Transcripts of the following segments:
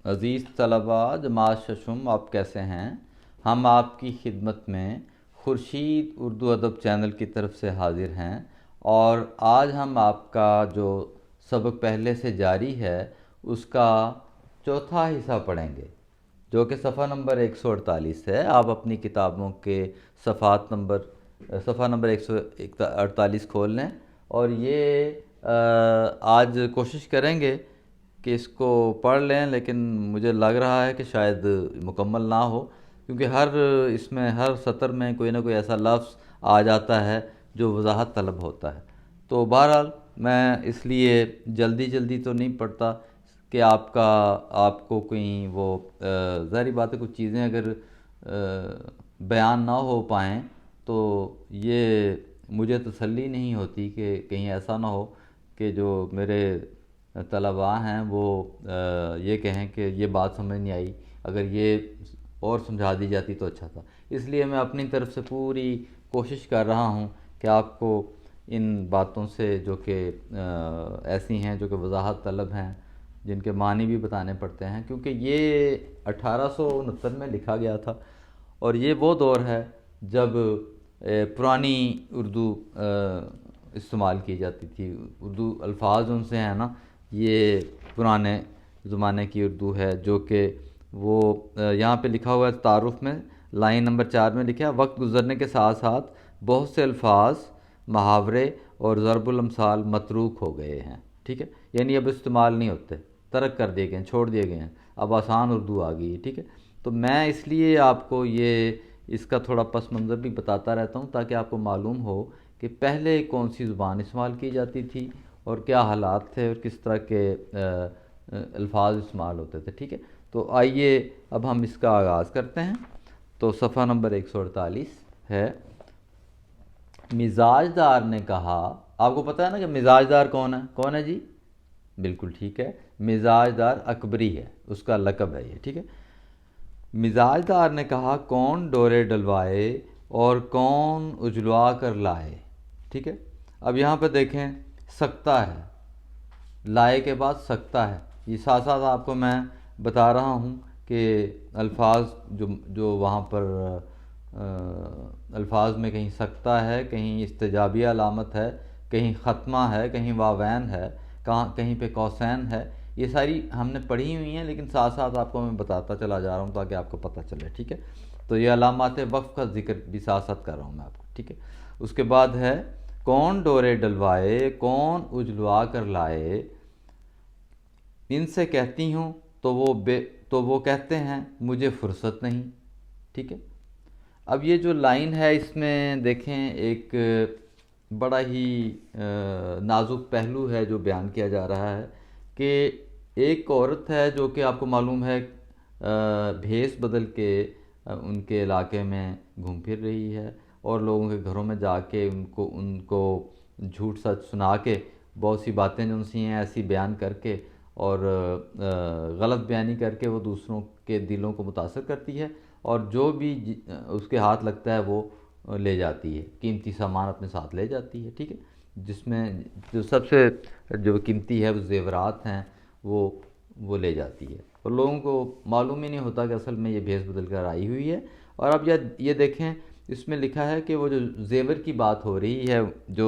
عزیز طلباء جماعت ششم، آپ کیسے ہیں؟ ہم آپ کی خدمت میں خورشید اردو ادب چینل کی طرف سے حاضر ہیں، اور آج ہم آپ کا جو سبق پہلے سے جاری ہے اس کا چوتھا حصہ پڑھیں گے، جو کہ صفحہ نمبر 148 ہے۔ آپ اپنی کتابوں کے صفحہ نمبر 148 کھول لیں، اور یہ آج کوشش کریں گے کہ اس کو پڑھ لیں، لیکن مجھے لگ رہا ہے کہ شاید مکمل نہ ہو، کیونکہ ہر سطر میں کوئی نہ کوئی ایسا لفظ آ جاتا ہے جو وضاحت طلب ہوتا ہے۔ تو بہرحال میں اس لیے جلدی تو نہیں پڑھتا کہ آپ کو کہیں وہ ظاہری بات ہے، کچھ چیزیں اگر بیان نہ ہو پائیں تو یہ مجھے تسلی نہیں ہوتی کہ کہیں ایسا نہ ہو کہ جو میرے طلباء ہیں وہ یہ کہیں کہ یہ بات سمجھ نہیں آئی، اگر یہ اور سمجھا دی جاتی تو اچھا تھا۔ اس لیے میں اپنی طرف سے پوری کوشش کر رہا ہوں کہ آپ کو ان باتوں سے جو کہ ایسی ہیں جو کہ وضاحت طلب ہیں، جن کے معنی بھی بتانے پڑتے ہیں، کیونکہ یہ 1869 میں لکھا گیا تھا، اور یہ وہ دور ہے جب پرانی اردو استعمال کی جاتی تھی۔ اردو الفاظ ان سے ہیں نا، یہ پرانے زمانے کی اردو ہے، جو کہ وہ یہاں پہ لکھا ہوا ہے تعارف میں، لائن نمبر 4 میں لکھا ہے: وقت گزرنے کے ساتھ ساتھ بہت سے الفاظ، محاورے اور ضرب الامثال متروک ہو گئے ہیں۔ ٹھیک ہے، یعنی اب استعمال نہیں ہوتے، ترک کر دیے گئے ہیں، چھوڑ دیے گئے ہیں، اب آسان اردو آ گئی ہے۔ ٹھیک ہے، تو میں اس لیے آپ کو اس کا تھوڑا پس منظر بھی بتاتا رہتا ہوں، تاکہ آپ کو معلوم ہو کہ پہلے کون سی زبان استعمال کی جاتی تھی اور کیا حالات تھے اور کس طرح کے الفاظ استعمال ہوتے تھے۔ ٹھیک ہے، تو آئیے اب ہم اس کا آغاز کرتے ہیں۔ تو صفحہ نمبر 148 ہے: مزاج دار نے کہا۔ آپ کو پتہ ہے نا کہ مزاج دار کون ہے جی؟ بالکل ٹھیک ہے، مزاج دار اکبری ہے، اس کا لقب ہے یہ۔ ٹھیک ہے، مزاج دار نے کہا: کون ڈورے ڈلوائے اور کون اجلوا کر لائے۔ ٹھیک ہے، اب یہاں پہ دیکھیں، سکتا ہے، لائے کے بعد سکتا ہے، یہ ساتھ ساتھ آپ کو میں بتا رہا ہوں کہ الفاظ جو وہاں پر الفاظ میں کہیں سکتا ہے، کہیں استجابیہ علامت ہے، کہیں ختمہ ہے، کہیں واوین ہے، کہیں پہ قوسین ہے، یہ ساری ہم نے پڑھی ہوئی ہیں، لیکن ساتھ ساتھ آپ کو میں بتاتا چلا جا رہا ہوں تاکہ آپ کو پتہ چلے۔ ٹھیک ہے، تو یہ علامات وقف کا ذکر بھی ساتھ ساتھ کر رہا ہوں میں آپ کو۔ ٹھیک ہے، اس کے بعد ہے: کون ڈورے ڈلوائے، کون اجلوا کر لائے، ان سے کہتی ہوں تو وہ کہتے ہیں مجھے فرصت نہیں۔ ٹھیک ہے، اب یہ جو لائن ہے اس میں دیکھیں ایک بڑا ہی نازک پہلو ہے جو بیان کیا جا رہا ہے، کہ ایک عورت ہے جو کہ آپ کو معلوم ہے بھیس بدل کے ان کے علاقے میں گھوم پھر رہی ہے، اور لوگوں کے گھروں میں جا کے ان کو جھوٹ سچ سنا کے بہت سی باتیں جو سی ہیں ایسی بیان کر کے اور غلط بیانی کر کے وہ دوسروں کے دلوں کو متاثر کرتی ہے، اور جو بھی اس کے ہاتھ لگتا ہے وہ لے جاتی ہے، قیمتی سامان اپنے ساتھ لے جاتی ہے۔ ٹھیک ہے، جس میں جو سب سے جو قیمتی ہے وہ زیورات ہیں، وہ لے جاتی ہے، اور لوگوں کو معلوم ہی نہیں ہوتا کہ اصل میں یہ بھیس بدل کر آئی ہوئی ہے۔ اور اب یہ دیکھیں، اس میں لکھا ہے کہ وہ جو زیور کی بات ہو رہی ہے، جو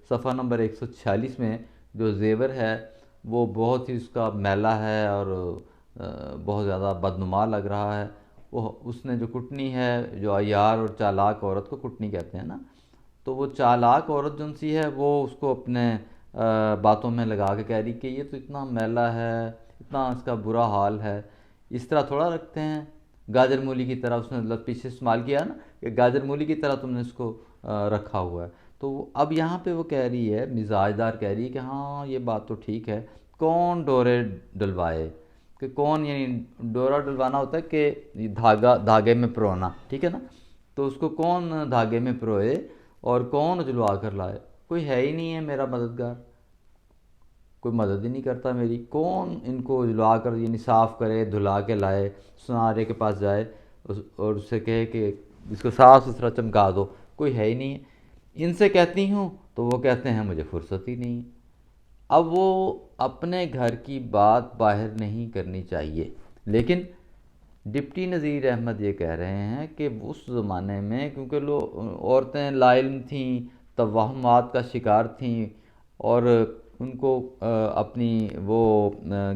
صفحہ نمبر 146 میں جو زیور ہے وہ بہت ہی اس کا میلا ہے اور بہت زیادہ بدنما لگ رہا ہے۔ وہ اس نے جو کٹنی ہے، جو عیار اور چالاک عورت کو کٹنی کہتے ہیں نا، تو وہ چالاک عورت جو سی ہے وہ اس کو اپنے باتوں میں لگا کے کہہ رہی کہ یہ تو اتنا میلا ہے، اتنا اس کا برا حال ہے، اس طرح تھوڑا رکھتے ہیں، گاجر مولی کی طرح، اس نے پیچھے استعمال کیا نا کہ گاجر مولی کی طرح تم نے اس کو رکھا ہوا ہے۔ تو اب یہاں پہ وہ کہہ رہی ہے، مزاج دار کہہ رہی ہے کہ ہاں یہ بات تو ٹھیک ہے، کون ڈورے ڈلوائے، کہ کون، یعنی ڈورا ڈلوانا ہوتا ہے کہ دھاگے میں پرونا۔ ٹھیک ہے نا، تو اس کو کون دھاگے میں پروئے اور کون اجلوا کر لائے، کوئی ہے ہی نہیں ہے میرا مددگار، کوئی مدد ہی نہیں کرتا میری، کون ان کو اجلوا کر یعنی صاف کرے، دھلا کے لائے، سنارے کے پاس جائے اور اس سے کہے کہ اس کو صاف ستھرا چمکا دو، کوئی ہے ہی نہیں ہے۔ ان سے کہتی ہوں تو وہ کہتے ہیں مجھے فرصت ہی نہیں ہے۔ اب وہ اپنے گھر کی بات باہر نہیں کرنی چاہیے، لیکن ڈپٹی نذیر احمد یہ کہہ رہے ہیں کہ اس زمانے میں کیونکہ عورتیں لا علم تھیں، توہمات کا شکار تھیں، اور ان کو اپنی وہ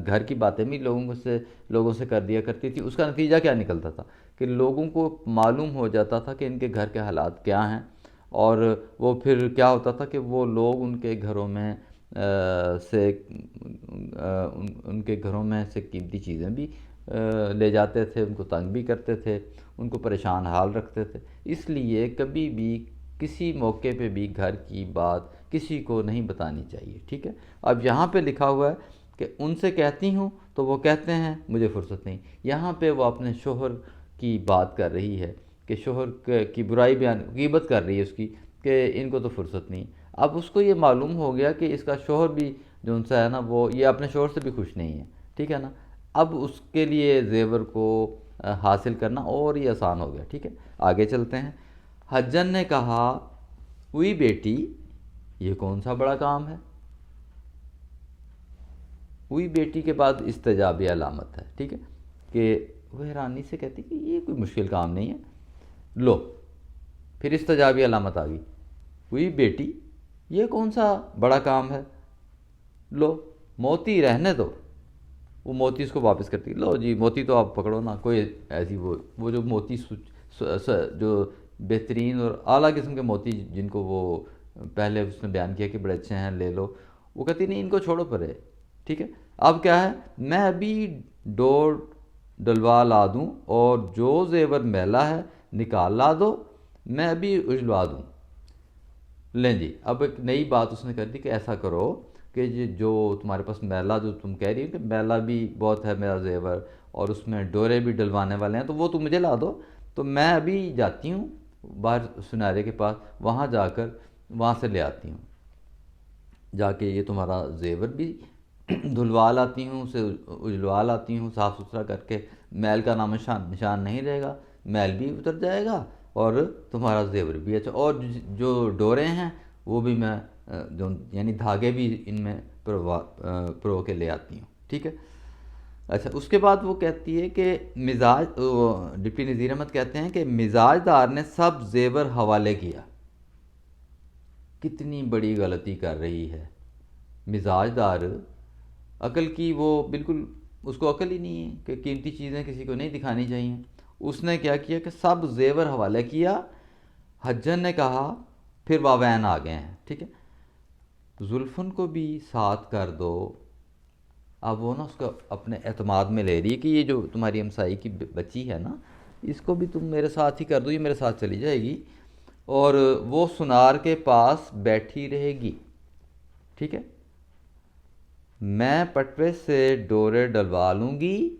گھر کی باتیں بھی لوگوں سے کر دیا کرتی تھی. اس کا نتیجہ کیا نکلتا تھا کہ لوگوں کو معلوم ہو جاتا تھا کہ ان کے گھر کے حالات کیا ہیں، اور وہ پھر کیا ہوتا تھا کہ وہ لوگ ان کے گھروں میں سے قیمتی چیزیں بھی لے جاتے تھے، ان کو تنگ بھی کرتے تھے، ان کو پریشان حال رکھتے تھے. اس لیے کبھی بھی کسی موقع پہ بھی گھر کی بات کسی کو نہیں بتانی چاہیے. ٹھیک ہے. اب یہاں پہ لکھا ہوا ہے کہ ان سے کہتی ہوں تو وہ کہتے ہیں مجھے فرصت نہیں. یہاں پہ وہ اپنے شوہر کی بات کر رہی ہے کہ شوہر کی برائی غیبت کر رہی ہے اس کی کہ ان کو تو فرصت نہیں. اب اس کو یہ معلوم ہو گیا کہ اس کا شوہر بھی جو ان سے ہے نا، وہ یہ اپنے شوہر سے بھی خوش نہیں ہے. ٹھیک ہے نا. اب اس کے لیے زیور کو حاصل کرنا اور ہی آسان ہو گیا. ٹھیک ہے. آگے چلتے ہیں. حجن نے کہا ہوئی بیٹی یہ کون سا بڑا کام ہے. ہوئی بیٹی کے بعد استجابی علامت ہے. ٹھیک ہے. کہ وہ حیرانی سے کہتی کہ یہ کوئی مشکل کام نہیں ہے. لو پھر استجابی علامت آ گئی. ہوئی بیٹی یہ کون سا بڑا کام ہے. لو موتی رہنے دو. وہ موتی اس کو واپس کرتی. لو جی موتی تو آپ پکڑو نا، کوئی ایسی وہ جو موتی جو بہترین اور اعلیٰ قسم کے موتی جن کو وہ پہلے اس نے بیان کیا کہ بڑے اچھے ہیں لے لو، وہ کہتی نہیں ان کو چھوڑو پرے. ٹھیک ہے. اب کیا ہے، میں ابھی ڈور ڈلوا لا دوں اور جو زیور میلا ہے نکال لا دو، میں ابھی اجلوا دوں. لیں جی اب ایک نئی بات اس نے کر دی کہ ایسا کرو کہ جو تمہارے پاس میلا جو تم کہہ رہی ہو کہ میلا بھی بہت ہے میرا زیور اور اس میں ڈورے بھی ڈلوانے والے ہیں، تو وہ تم مجھے لا دو. تو میں ابھی جاتی ہوں باہر سنارے کے پاس، وہاں جا کر وہاں سے لے آتی ہوں. جا کے یہ تمہارا زیور بھی دھلوا لاتی ہوں، اسے اجلوا لاتی ہوں صاف ستھرا کر کے. میل کا نام نشان نہیں رہے گا، میل بھی اتر جائے گا اور تمہارا زیور بھی اچھا. اور جو ڈورے ہیں وہ بھی میں یعنی دھاگے بھی ان میں پرو کے لے آتی ہوں. ٹھیک ہے. اچھا اس کے بعد وہ کہتی ہے کہ ڈپٹی نذیر احمد کہتے ہیں کہ مزاج دار نے سب زیور حوالے کیا. کتنی بڑی غلطی کر رہی ہے مزاج دار. عقل کی وہ بالکل اس کو عقل ہی نہیں ہے کہ قیمتی چیزیں کسی کو نہیں دکھانی چاہیے. اس نے کیا کیا کہ سب زیور حوالے کیا. حجن نے کہا پھر واوین آ گئے ہیں. ٹھیک ہے. زلفن کو بھی ساتھ کر دو. اب وہ نا اس کو اپنے اعتماد میں لے رہی ہے کہ یہ جو تمہاری ہمسائی کی بچی ہے نا، اس کو بھی تم میرے ساتھ ہی کر دو، یہ میرے ساتھ چلی جائے گی اور وہ سنار کے پاس بیٹھی رہے گی. ٹھیک ہے. میں پٹوے سے ڈورے ڈلوا لوں گی.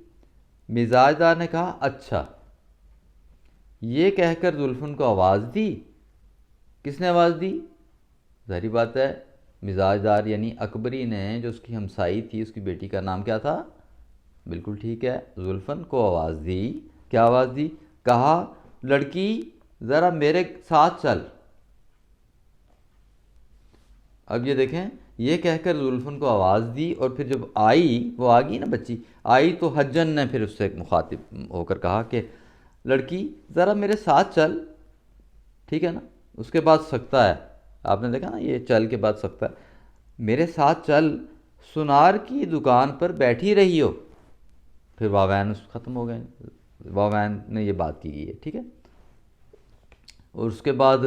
مزاج دار نے کہا اچھا. یہ کہہ کر زلفن کو آواز دی. کس نے آواز دی؟ ظاہری بات ہے مزاج دار یعنی اکبری نے، جو اس کی ہمسائی تھی، اس کی بیٹی کا نام کیا تھا؟ بالکل ٹھیک ہے، زلفن کو آواز دی. کیا آواز دی؟ کہا لڑکی ذرا میرے ساتھ چل. اب یہ دیکھیں، یہ کہہ کر زلفن کو آواز دی اور پھر جب آئی، وہ آ گئی نا بچی آئی، تو حجن نے پھر اس سے مخاطب ہو کر کہا کہ لڑکی ذرا میرے ساتھ چل. ٹھیک ہے نا. اس کے بعد سکتا ہے، آپ نے دیکھا نا یہ چل کے بعد سکتا ہے. میرے ساتھ چل، سنار کی دکان پر بیٹھی رہی ہو. پھر واوین ختم ہو گئے، واوین نے یہ بات کی گئی ہے. ٹھیک ہے. اور اس کے بعد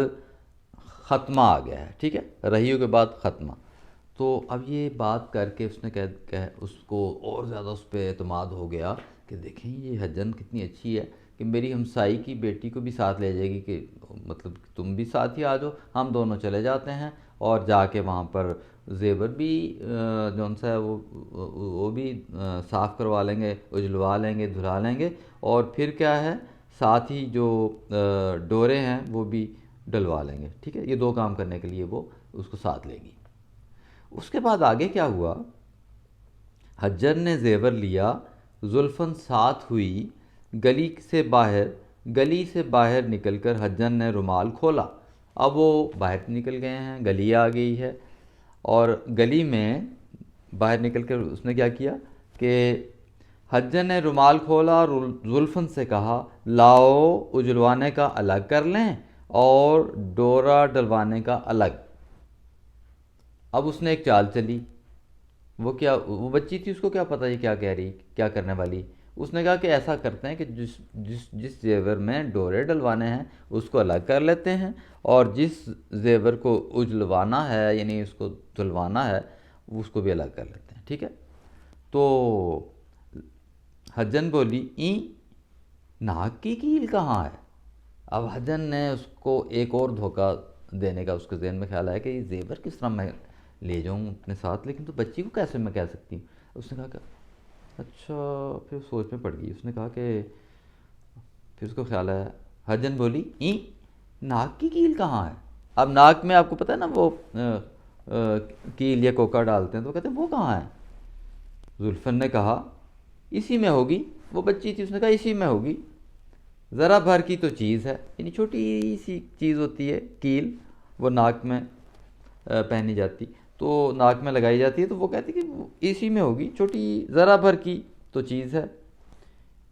ختمہ آ گیا ہے. ٹھیک ہے. رہیو کے بعد ختمہ. تو اب یہ بات کر کے اس نے اس کو اور زیادہ اس پہ اعتماد ہو گیا کہ دیکھیں یہ حجن کتنی اچھی ہے کہ میری ہمسائی کی بیٹی کو بھی ساتھ لے جائے گی، کہ مطلب تم بھی ساتھ ہی آ جاؤ، ہم دونوں چلے جاتے ہیں اور جا کے وہاں پر زیور بھی جون سا ہے وہ بھی صاف کروا لیں گے، اجلوا لیں گے، دھلا لیں گے، اور پھر کیا ہے ساتھ ہی جو ڈورے ہیں وہ بھی ڈلوا لیں گے. ٹھیک ہے. یہ دو کام کرنے کے لیے وہ اس کو ساتھ لے گی. اس کے بعد آگے کیا ہوا؟ حجر نے زیور لیا، زلفن ساتھ ہوئی. گلی سے باہر نکل کر حجر نے رومال کھولا. اب وہ باہر نکل گئے ہیں، گلی آ گئی ہے، اور گلی میں باہر نکل کر اس نے کیا کیا کہ حجن نے رومال کھولا اور زلفن سے کہا لاؤ اجلوانے کا الگ کر لیں اور ڈورا ڈلوانے کا الگ۔ اب اس نے ایک چال چلی، وہ بچی تھی، اس کو کیا پتہ یہ کیا کہہ رہی، کیا کرنے والی۔ اس نے کہا کہ ایسا کرتے ہیں کہ جس زیور میں ڈورے ڈلوانے ہیں اس کو الگ کر لیتے ہیں، اور جس زیور کو اجلوانا ہے یعنی اس کو دھلوانا ہے اس کو بھی الگ کر لیتے ہیں، ٹھیک ہے۔ تو حجن بولی ناک کی کیل کہاں ہے؟ اب حجن نے اس کو ایک اور دھوکہ دینے کا اس کے ذہن میں خیال آیا کہ یہ زیور کس طرح میں لے جاؤں اپنے ساتھ، لیکن تو بچی کو کیسے میں کہہ سکتی ہوں۔ اس نے کہا کہ اچھا، پھر سوچ میں پڑ گئی۔ اس نے کہا کہ پھر اس کو خیال آیا، حجن بولی ناک کی کیل کہاں ہے؟ اب ناک میں آپ کو پتہ ہے نا وہ کیل یا کوکا ڈالتے ہیں، تو وہ کہتے ہیں وہ کہاں ہے؟ زلفن نے کہا اسی میں ہوگی۔ وہ بچی تھی، اس نے کہا اسی میں ہوگی، ذرا بھر کی تو چیز ہے، یعنی چھوٹی سی چیز ہوتی ہے کیل، وہ ناک میں پہنی جاتی، تو ناک میں لگائی جاتی ہے، تو وہ کہتی کہ اسی میں ہوگی، چھوٹی ذرا بھر کی تو چیز ہے،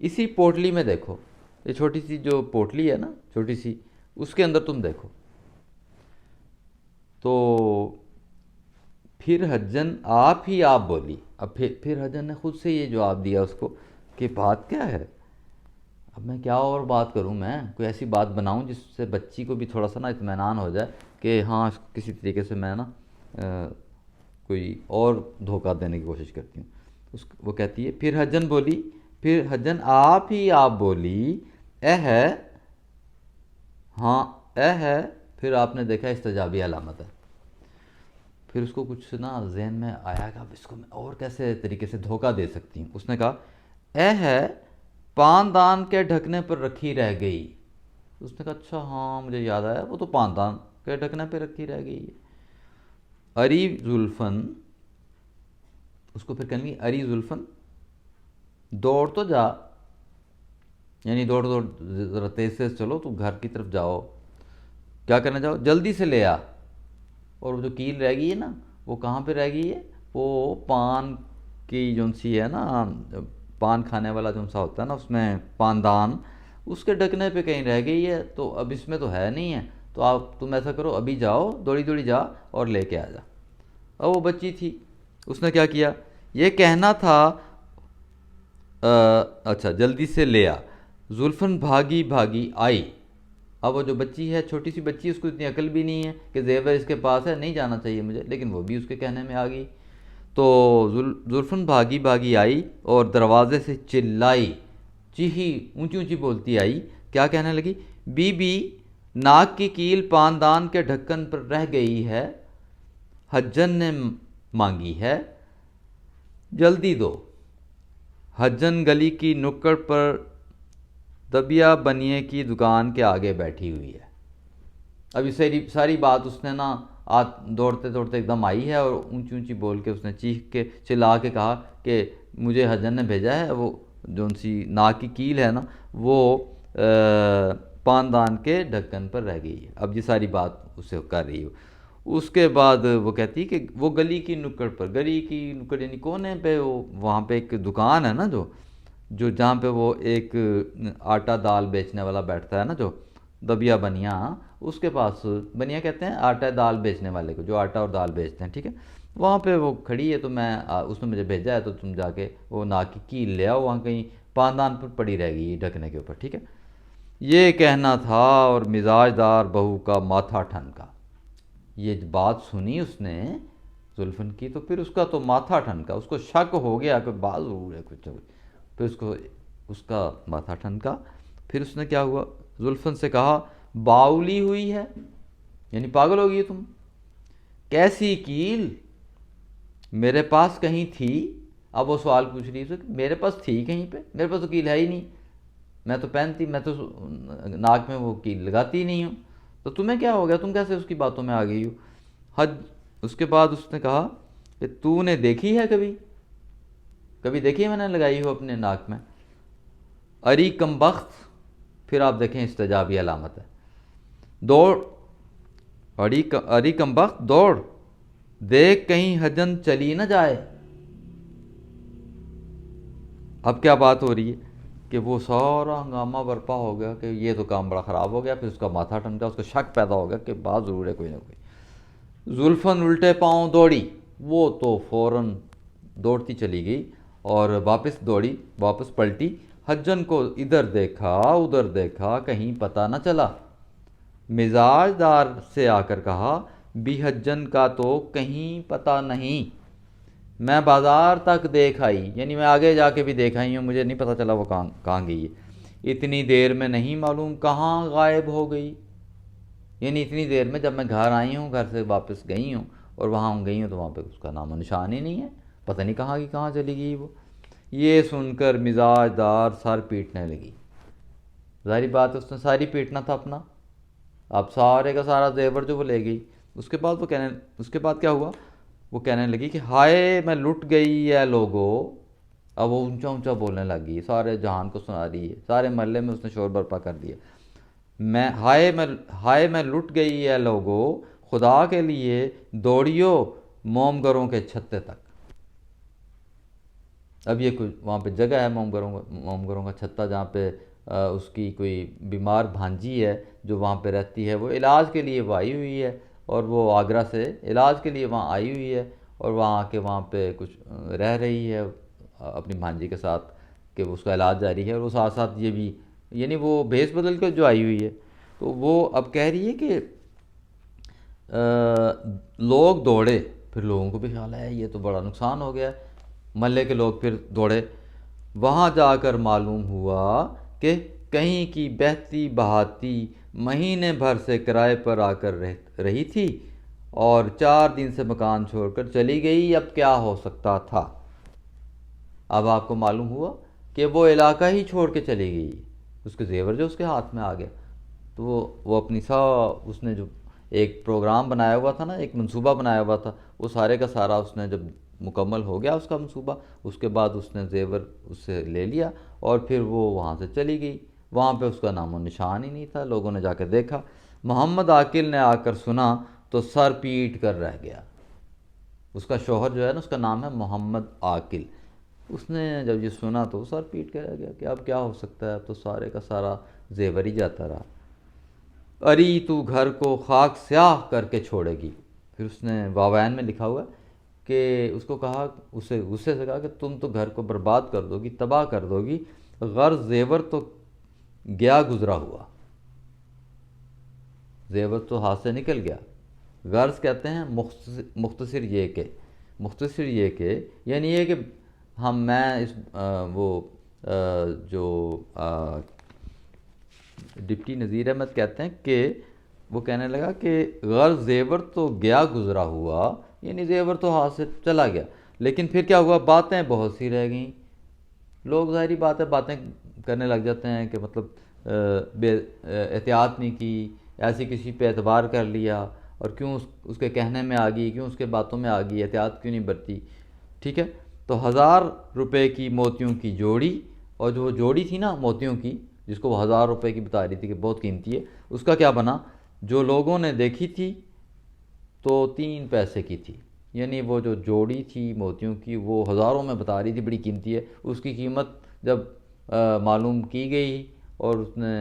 اسی پوٹلی میں دیکھو۔ یہ چھوٹی سی جو پوٹلی ہے نا، چھوٹی سی، اس کے اندر تم دیکھو۔ تو پھر حجن آپ بولی۔ اب پھر حجن نے خود سے یہ جواب دیا اس کو کہ بات کیا ہے؟ اب میں کیا اور بات کروں، میں کوئی ایسی بات بناؤں جس سے بچی کو بھی تھوڑا سا نا اطمینان ہو جائے کہ ہاں کسی طریقے سے میں نا کوئی اور دھوکہ دینے کی کوشش کرتی ہوں۔ وہ کہتی ہے، پھر حجن بولی، پھر حجن آپ بولی اے ہے، ہاں اے ہے۔ پھر آپ نے دیکھا استجابی علامت ہے۔ پھر اس کو کچھ نا ذہن میں آیا کہ اب اس کو میں اور کیسے طریقے سے دھوکہ دے سکتی ہوں۔ اس نے کہا اے ہے پاندان کے ڈھکنے پر رکھی رہ گئی۔ اس نے کہا اچھا ہاں مجھے یاد آیا، وہ تو پاندان کے ڈھکنے پہ رکھی رہ گئی ہے۔ اری زلفن، اس کو پھر کہنے لگی اری زلفن دوڑ تو جا، یعنی دوڑ ذرا تیز سے چلو، تو گھر کی طرف جاؤ، کیا کرنا جاؤ، جلدی سے لے آ۔ اور وہ جو کیل رہ گئی ہے نا، وہ کہاں پہ رہ گئی ہے؟ وہ پان کی جون سی ہے نا، پان کھانے والا جون سا ہوتا ہے نا، اس میں پاندان، اس کے ڈھکنے پہ کہیں رہ گئی ہے، تو اب اس میں تو ہے نہیں ہے، تو تم ایسا کرو، ابھی جاؤ، دوڑی جا اور لے کے آ جا۔ اب وہ بچی تھی، اس نے کیا کیا، یہ کہنا تھا اچھا جلدی سے لے آ۔ زلفن بھاگی آئی۔ اب وہ جو بچی ہے، چھوٹی سی بچی، اس کو اتنی عقل بھی نہیں ہے کہ زیور اس کے پاس ہے، نہیں جانا چاہیے مجھے، لیکن وہ بھی اس کے کہنے میں آ گئی۔ تو زلفن بھاگی آئی اور دروازے سے چلائی، چیخی، اونچی اونچی بولتی آئی، کیا کہنے لگی، بی بی ناک کی کیل پاندان کے ڈھکن پر رہ گئی ہے، حجن نے مانگی ہے، جلدی دو۔ حجن گلی کی نکڑ پر دبیا بنیے کی دکان کے آگے بیٹھی ہوئی ہے۔ اب یہ ساری بات اس نے نا دوڑتے ایک دم آئی ہے، اور اونچی اونچی بول کے اس نے چیخ کے چلا کے کہا کہ مجھے حجن نے بھیجا ہے، وہ جون سی ناک کی کیل ہے نا، وہ پاندان کے ڈھکن پر رہ گئی ہے۔ اب یہ ساری بات اسے کر رہی ہو۔ اس کے بعد وہ کہتی کہ وہ گلی کی نکڑ پر، گلی کی نکڑ یعنی کونے پہ، وہاں پہ ایک دکان ہے نا، جو جہاں پہ وہ ایک آٹا دال بیچنے والا بیٹھتا ہے نا، جو دبیا بنیا، اس کے پاس، بنیا کہتے ہیں آٹا دال بیچنے والے کو، جو آٹا اور دال بیچتے ہیں، ٹھیک ہے، وہاں پہ وہ کھڑی ہے، تو اس نے مجھے بھیجا ہے، تو تم جا کے وہ ناک کی کیل لے آؤ، وہاں کہیں پاندان پر پڑی رہ گئی ڈھکنے کے اوپر، ٹھیک ہے۔ یہ کہنا تھا اور مزاج دار بہو کا ماتھا ٹھنکا۔ یہ بات سنی اس نے زلفن کی، تو پھر اس کا تو ماتھا ٹھنکا، اس کو شک ہو گیا کہ بات ضرور ہے کچھ، پھر اس کا ماتھا ٹھنکا۔ پھر اس نے کیا ہوا، زلفن سے کہا باولی ہوئی ہے، یعنی پاگل ہو گئی تم، کیسی کیل، میرے پاس کہیں تھی؟ اب وہ سوال پوچھ رہی ہے، میرے پاس تھی کہیں پہ؟ میرے پاس تو کیل ہے ہی نہیں، میں تو پہنتی، میں تو ناک میں وہ کیل لگاتی ہی نہیں ہوں، تو تمہیں کیا ہو گیا، تم کیسے اس کی باتوں میں آ گئی ہو؟ اس کے بعد اس نے کہا کہ تو نے دیکھی ہے کبھی دیکھی ہے میں نے لگائی ہو اپنے ناک میں؟ اری کم بخت، پھر آپ دیکھیں استجابی علامت ہے، دوڑ، اری کم بخت دوڑ، دیکھ کہیں حجن چلی نہ جائے۔ اب کیا بات ہو رہی ہے کہ وہ سارا ہنگامہ برپا ہو گیا کہ یہ تو کام بڑا خراب ہو گیا، پھر اس کا ماتھا ٹھنکا، اس کو شک پیدا ہو گیا کہ بات ضرور ہے کوئی نہ کوئی۔ زلفن الٹے پاؤں دوڑی، وہ تو فوراً دوڑتی چلی گئی اور واپس دوڑی، واپس پلٹی، حجن کو ادھر دیکھا ادھر دیکھا، کہیں پتہ نہ چلا۔ مزاج دار سے آ کر کہا، بھی حجن کا تو کہیں پتہ نہیں، میں بازار تک دیکھ آئی، یعنی میں آگے جا کے بھی دیکھ آئی ہوں، مجھے نہیں پتہ چلا وہ کہاں گئی ہے، اتنی دیر میں نہیں معلوم کہاں غائب ہو گئی، یعنی اتنی دیر میں جب میں گھر آئی ہوں، گھر سے واپس گئی ہوں اور وہاں گئی ہوں تو وہاں پہ اس کا نام و نشان ہی نہیں ہے، پتہ نہیں کہاں کی کہاں چلی گئی وہ۔ یہ سن کر مزاج دار سر پیٹنے لگی، ظاہری بات ہے اس نے ساری پیٹنا تھا اپنا، اب سارے کا سارا زیور جو وہ لے گئی۔ اس کے بعد کیا ہوا، وہ کہنے لگی کہ ہائے میں لٹ گئی ہے لوگو، اب وہ اونچا اونچا بولنے لگ گئی، سارے جہان کو سنا رہی ہے، سارے محلے میں اس نے شور برپا کر دیا، ہائے میں لٹ گئی ہے لوگو، خدا کے لیے دوڑیو موم گروں کے چھتے تک۔ اب یہ کوئی وہاں پہ جگہ ہے موم گروں کا چھتا، جہاں پہ اس کی کوئی بیمار بھانجی ہے جو وہاں پہ رہتی ہے، وہ علاج کے لیے وہ آئی ہوئی ہے، اور وہ آگرہ سے علاج کے لیے وہاں آئی ہوئی ہے، اور وہاں آ کے وہاں پہ کچھ رہ رہی ہے اپنی بھانجی کے ساتھ کہ اس کا علاج جاری ہے، اور وہ ساتھ ساتھ یہ بھی، یعنی وہ بھیس بدل کے جو آئی ہوئی ہے، تو وہ اب کہہ رہی ہے کہ لوگ دوڑے، پھر لوگوں کو بھی خیال آیا یہ تو بڑا نقصان ہو گیا، محلے کے لوگ پھر دوڑے، وہاں جا کر معلوم ہوا کہ کہیں کی بہتی بہاتی مہینے بھر سے کرائے پر آ کر رہی تھی اور 4 دن سے مکان چھوڑ کر چلی گئی، اب کیا ہو سکتا تھا۔ اب آپ کو معلوم ہوا کہ وہ علاقہ ہی چھوڑ کے چلی گئی، اس کے زیور جو اس کے ہاتھ میں آ گیا، تو وہ اپنی اس نے جو ایک پروگرام بنایا ہوا تھا نا، ایک منصوبہ بنایا ہوا تھا، وہ سارے کا سارا اس نے جب مکمل ہو گیا اس کا منصوبہ، اس کے بعد اس نے زیور اس سے لے لیا اور پھر وہ وہاں سے چلی گئی، وہاں پہ اس کا نام و نشان ہی نہیں تھا، لوگوں نے جا کے دیکھا، محمد عاقل نے آ کر سنا تو سر پیٹ کر رہ گیا۔ اس کا شوہر جو ہے نا، اس کا نام ہے محمد عاقل، اس نے جب یہ سنا تو سر پیٹ کے رہ گیا کہ اب کیا ہو سکتا ہے، اب تو سارے کا سارا زیور ہی جاتا رہا۔ اری تو گھر کو خاک سیاہ کر کے چھوڑے گی، پھر اس نے واوین میں لکھا ہوا ہے کہ اس کو کہا، اسے غصے سے کہا کہ تم تو گھر کو برباد کر دو گی، تباہ کر دو گی، غرض زیور تو گیا گزرا ہوا، زیور تو ہاتھ سے نکل گیا۔ غرض کہتے ہیں مختصر یہ کہ یعنی یہ کہ میں اس وہ جو ڈپٹی نذیر احمد کہتے ہیں کہ وہ کہنے لگا کہ غرض زیور تو گیا گزرا ہوا، یعنی زیور تو ہاتھ سے چلا گیا، لیکن پھر کیا ہوا، باتیں بہت سی رہ گئیں، لوگ ظاہری باتیں کرنے لگ جاتے ہیں کہ مطلب بے احتیاط نہیں کی، ایسی کسی پہ اعتبار کر لیا، اور کیوں اس کے کہنے میں آ گئی، کیوں اس کے باتوں میں آ گئی، احتیاط کیوں نہیں برتی، ٹھیک ہے۔ تو 1000 روپے کی موتیوں کی جوڑی، اور جو جوڑی تھی نا موتیوں کی، جس کو وہ 1000 روپے کی بتا رہی تھی کہ بہت قیمتی ہے، اس کا کیا بنا، جو لوگوں نے دیکھی تھی تو 3 پیسے کی تھی، یعنی وہ جو جوڑی تھی موتیوں کی وہ ہزاروں میں بتا رہی تھی بڑی قیمتی ہے، اس کی قیمت جب معلوم کی گئی اور اس نے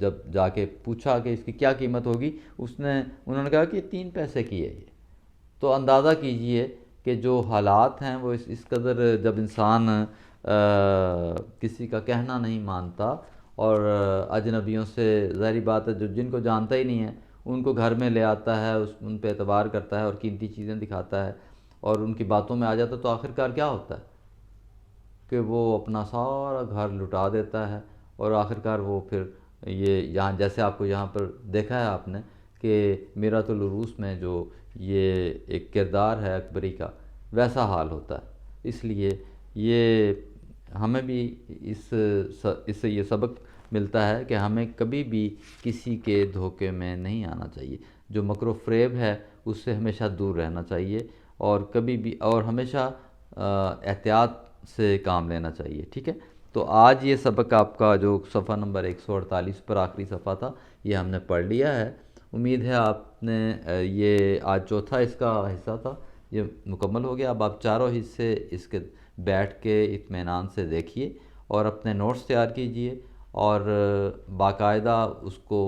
جب جا کے پوچھا کہ اس کی کیا قیمت ہوگی، انہوں نے کہا کہ 3 پیسے کی ہے یہ۔ تو اندازہ کیجئے کہ جو حالات ہیں وہ اس قدر، جب انسان کسی کا کہنا نہیں مانتا اور اجنبیوں سے، ظاہری بات ہے جن کو جانتا ہی نہیں ہے ان کو گھر میں لے آتا ہے، ان پہ اعتبار کرتا ہے اور قیمتی چیزیں دکھاتا ہے اور ان کی باتوں میں آ جاتا ہے، تو آخرکار کیا ہوتا ہے کہ وہ اپنا سارا گھر لٹا دیتا ہے، اور آخرکار وہ پھر یہ یہاں جیسے آپ کو یہاں پر دیکھا ہے آپ نے کہ میرات العروس میں جو یہ ایک کردار ہے اکبری کا، ویسا حال ہوتا ہے۔ اس لیے یہ ہمیں بھی اس سے یہ سبق ملتا ہے کہ ہمیں کبھی بھی کسی کے دھوکے میں نہیں آنا چاہیے، جو مکر و فریب ہے اس سے ہمیشہ دور رہنا چاہیے، اور کبھی بھی اور ہمیشہ احتیاط سے کام لینا چاہیے، ٹھیک ہے۔ تو آج یہ سبق آپ کا جو صفحہ نمبر 148 پر آخری صفحہ تھا، یہ ہم نے پڑھ لیا ہے، امید ہے آپ نے یہ آج چوتھا اس کا حصہ تھا، یہ مکمل ہو گیا، اب آپ چاروں حصے اس کے بیٹھ کے اطمینان سے دیکھیے اور اپنے نوٹس تیار کیجئے اور باقاعدہ اس کو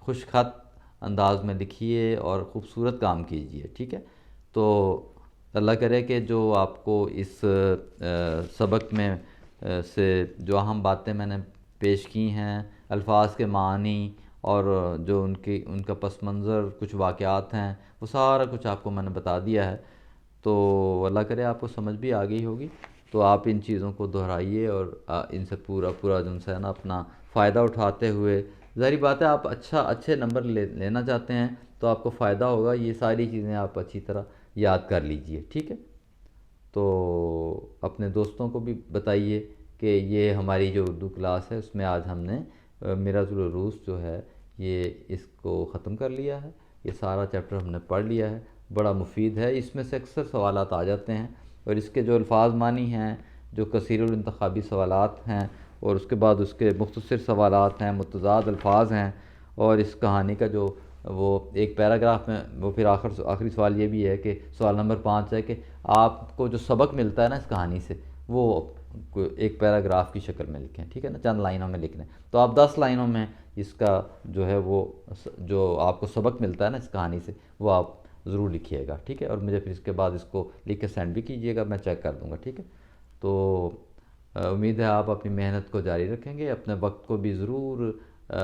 خوش خط انداز میں لکھیے اور خوبصورت کام کیجئے، ٹھیک ہے؟ تو اللہ کرے کہ جو آپ کو اس سبق میں سے جو اہم باتیں میں نے پیش کی ہیں، الفاظ کے معنی اور جو ان کا پس منظر کچھ واقعات ہیں، وہ سارا کچھ آپ کو میں نے بتا دیا ہے، تو اللہ کرے آپ کو سمجھ بھی آ گئی ہوگی۔ تو آپ ان چیزوں کو دہرائیے اور ان سے پورا جو ہے نا اپنا فائدہ اٹھاتے ہوئے، ظاہری بات ہے آپ اچھے نمبر لینا چاہتے ہیں تو آپ کو فائدہ ہوگا، یہ ساری چیزیں آپ اچھی طرح یاد کر لیجئے، ٹھیک ہے؟ تو اپنے دوستوں کو بھی بتائیے کہ یہ ہماری جو اردو کلاس ہے اس میں آج ہم نے میراث العروض جو ہے یہ اس کو ختم کر لیا ہے، یہ سارا چیپٹر ہم نے پڑھ لیا ہے، بڑا مفید ہے، اس میں سے اکثر سوالات آ جاتے ہیں اور اس کے جو الفاظ معنی ہیں، جو کثیر الانتخابی سوالات ہیں اور اس کے بعد اس کے مختصر سوالات ہیں، متضاد الفاظ ہیں، اور اس کہانی کا جو وہ ایک پیراگراف میں وہ پھر آخری سوال یہ بھی ہے کہ سوال نمبر 5 ہے کہ آپ کو جو سبق ملتا ہے نا اس کہانی سے وہ ایک پیراگراف کی شکل میں لکھیں، ٹھیک ہے نا، چند لائنوں میں لکھیں۔ تو آپ 10 لائنوں میں اس کا جو ہے وہ جو آپ کو سبق ملتا ہے نا اس کہانی سے وہ آپ ضرور لکھیے گا، ٹھیک ہے؟ اور مجھے پھر اس کے بعد اس کو لکھ کے سینڈ بھی کیجیے گا، میں چیک کر دوں گا، ٹھیک ہے؟ تو امید ہے آپ اپنی محنت کو جاری رکھیں گے، اپنے وقت کو بھی ضرور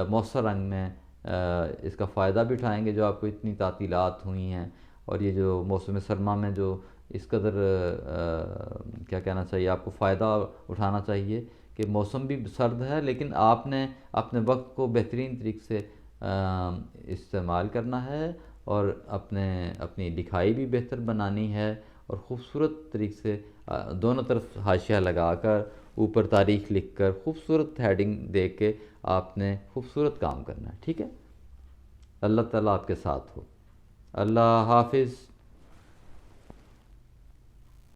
مؤثر رنگ میں اس کا فائدہ بھی اٹھائیں گے، جو آپ کو اتنی تعطیلات ہوئی ہیں اور یہ جو موسم سرما میں جو اس قدر کیا کہنا چاہیے، آپ کو فائدہ اٹھانا چاہیے کہ موسم بھی سرد ہے لیکن آپ نے اپنے وقت کو بہترین طریقے سے استعمال کرنا ہے اور اپنی لکھائی بھی بہتر بنانی ہے اور خوبصورت طریقے سے دونوں طرف حاشیہ لگا کر اوپر تاریخ لکھ کر خوبصورت ہیڈنگ دے کے آپ نے خوبصورت کام کرنا ہے، ٹھیک ہے؟ اللہ تعالیٰ آپ کے ساتھ ہو۔ اللہ حافظ۔